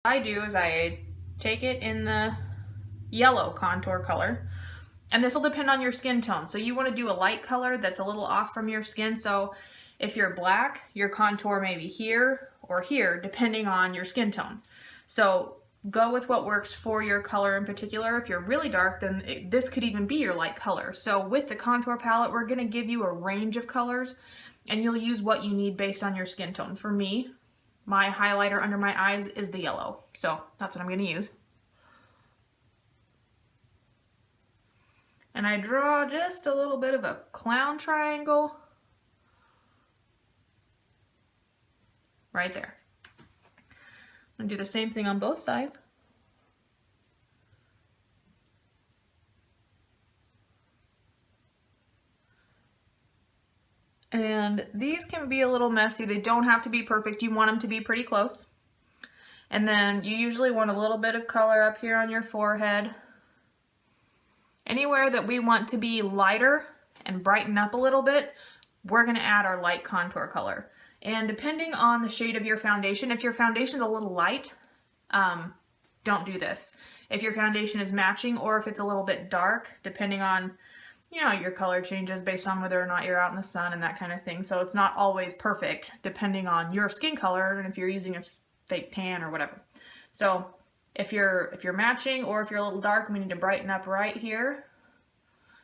What I do is I take it in the yellow contour color, and this will depend on your skin tone. So you want to do a light color that's a little off from your skin. So if you're black, your contour may be here or here, depending on your skin tone. So go with what works for your color in particular. If you're really dark, then this could even be your light color. So with the contour palette, we're going to give you a range of colors, and you'll use what you need based on your skin tone. For me, my highlighter under my eyes is the yellow, so that's what I'm going to use. And I draw just a little bit of a clown triangle right there. I'm going to do the same thing on both sides. And these can be a little messy. They don't have to be perfect. You want them to be pretty close. And then you usually want a little bit of color up here on your forehead. Anywhere that we want to be lighter and brighten up a little bit, we're going to add our light contour color. And depending on the shade of your foundation, if your foundation is a little light, don't do this. If your foundation is matching, or if it's a little bit dark, depending on, you know, your color changes based on whether or not you're out in the sun and that kind of thing. So it's not always perfect depending on your skin color and if you're using a fake tan or whatever. So if you're matching, or if you're a little dark, we need to brighten up right here.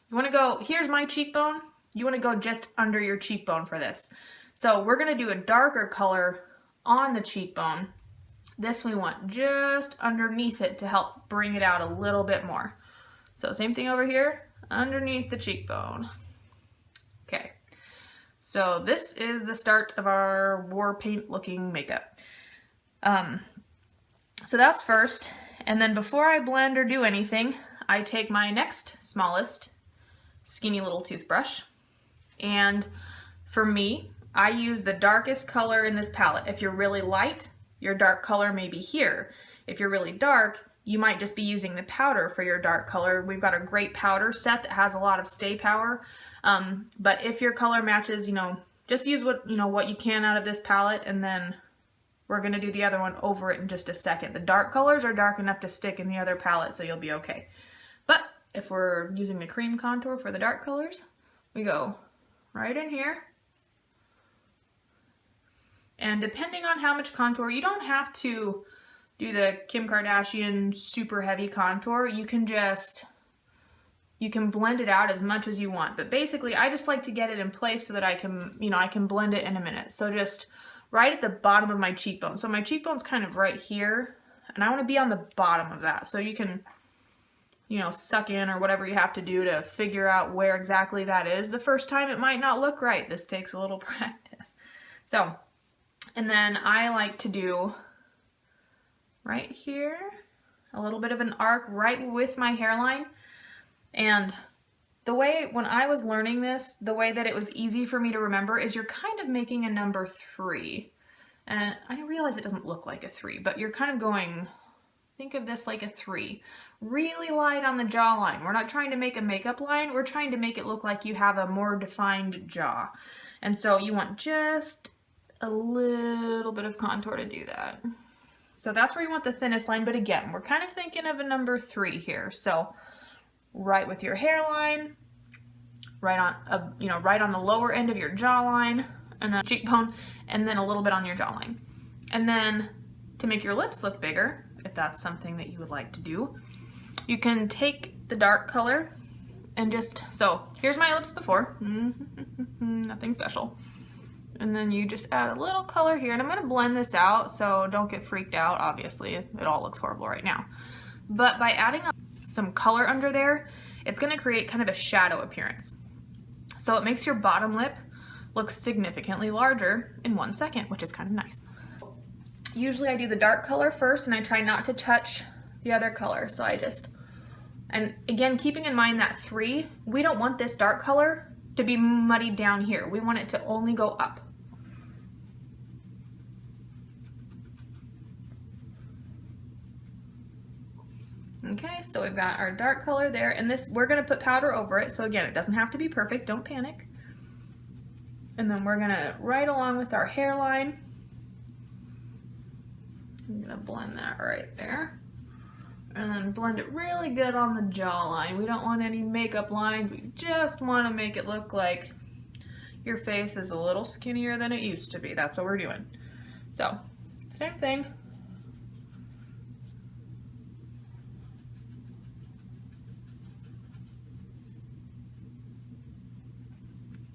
You want to go, here's my cheekbone. You want to go just under your cheekbone for this. So we're going to do a darker color on the cheekbone. This we want just underneath it to help bring it out a little bit more. So same thing over here, underneath the cheekbone. Okay, so this is the start of our war paint looking makeup. So that's first, and then before I blend or do anything, I take my next smallest skinny little toothbrush, and for me, I use the darkest color in this palette. If you're really light, your dark color may be here. If you're really dark, you might just be using the powder for your dark color. We've got a great powder set that has a lot of stay power, but if your color matches, you know, just use what you can out of this palette, and then we're going to do the other one over it in just a second. The dark colors are dark enough to stick in the other palette, so you'll be okay. But if we're using the cream contour for the dark colors, we go right in here. And depending on how much contour, you don't have to do the Kim Kardashian super heavy contour. You can blend it out as much as you want. But basically, I just like to get it in place so that I can blend it in a minute. So just right at the bottom of my cheekbone. So my cheekbone's kind of right here, and I want to be on the bottom of that. So you can, suck in or whatever you have to do to figure out where exactly that is. The first time it might not look right. This takes a little practice. So, and then I like to do right here a little bit of an arc right with my hairline. And the way, when I was learning this, the way that it was easy for me to remember is you're kind of making a number 3. And I realize it doesn't look like a 3, but you're kind of going, think of this like a 3. Really light on the jawline. We're not trying to make a makeup line, we're trying to make it look like you have a more defined jaw. And so you want just a little bit of contour to do that. So that's where you want the thinnest line, but again, we're kind of thinking of a number 3 here. So right with your hairline, right on the lower end of your jawline, and then cheekbone, and then a little bit on your jawline. And then to make your lips look bigger, if that's something that you would like to do, you can take the dark color and so here's my lips before, nothing special. And then you just add a little color here, and I'm going to blend this out, so don't get freaked out. Obviously, it all looks horrible right now. But by adding some color under there, it's going to create kind of a shadow appearance. So it makes your bottom lip look significantly larger in 1 second, which is kind of nice. Usually I do the dark color first, and I try not to touch the other color. So and again, keeping in mind that 3, we don't want this dark color to be muddied down here. We want it to only go up. Okay, so we've got our dark color there, and this, we're gonna put powder over it. So again, it doesn't have to be perfect, don't panic. And then we're gonna, right along with our hairline, gonna blend that right there. And then blend it really good on the jawline. We don't want any makeup lines. We just want to make it look like your face is a little skinnier than it used to be. That's what we're doing. So, same thing.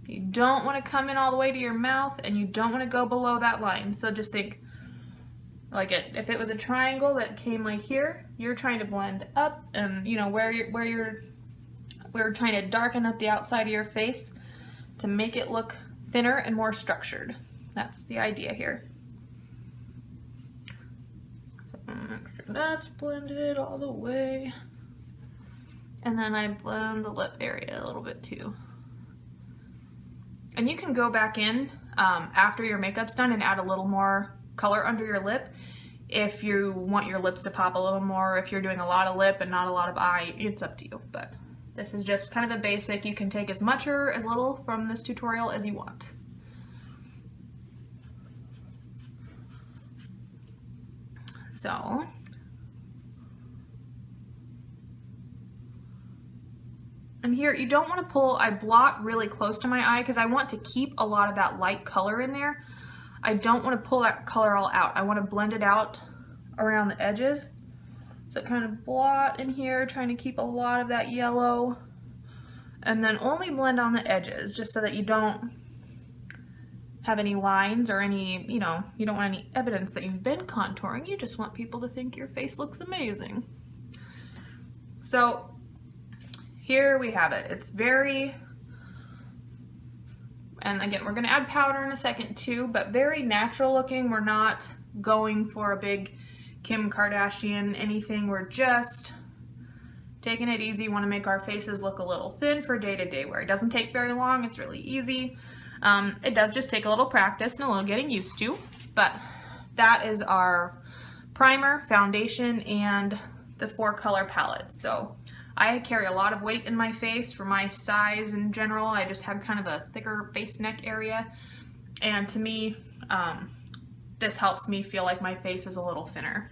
You don't want to come in all the way to your mouth, and you don't want to go below that line. So just think, like if it was a triangle that came like here, you're trying to blend up, and you know we're trying to darken up the outside of your face to make it look thinner and more structured. That's the idea here. So make sure that's blended all the way, and then I blend the lip area a little bit too. And you can go back in after your makeup's done and add a little more color under your lip if you want your lips to pop a little more. If you're doing a lot of lip and not a lot of eye, it's up to you. But this is just kind of a basic. You can take as much or as little from this tutorial as you want. So and here, you don't want to pull, I blot really close to my eye because I want to keep a lot of that light color in there. I don't want to pull that color all out. I want to blend it out around the edges. So kind of blot in here, trying to keep a lot of that yellow. And then only blend on the edges, just so that you don't have any lines or any, you don't want any evidence that you've been contouring. You just want people to think your face looks amazing. So here we have it. It's very, and again, we're going to add powder in a second too, but very natural looking. We're not going for a big Kim Kardashian anything. We're just taking it easy. Want to make our faces look a little thin for day-to-day wear. It doesn't take very long. It's really easy. It does just take a little practice and a little getting used to, but that is our primer, foundation, and the 4-color palette. So I carry a lot of weight in my face for my size in general. I just have kind of a thicker base neck area. And to me, this helps me feel like my face is a little thinner.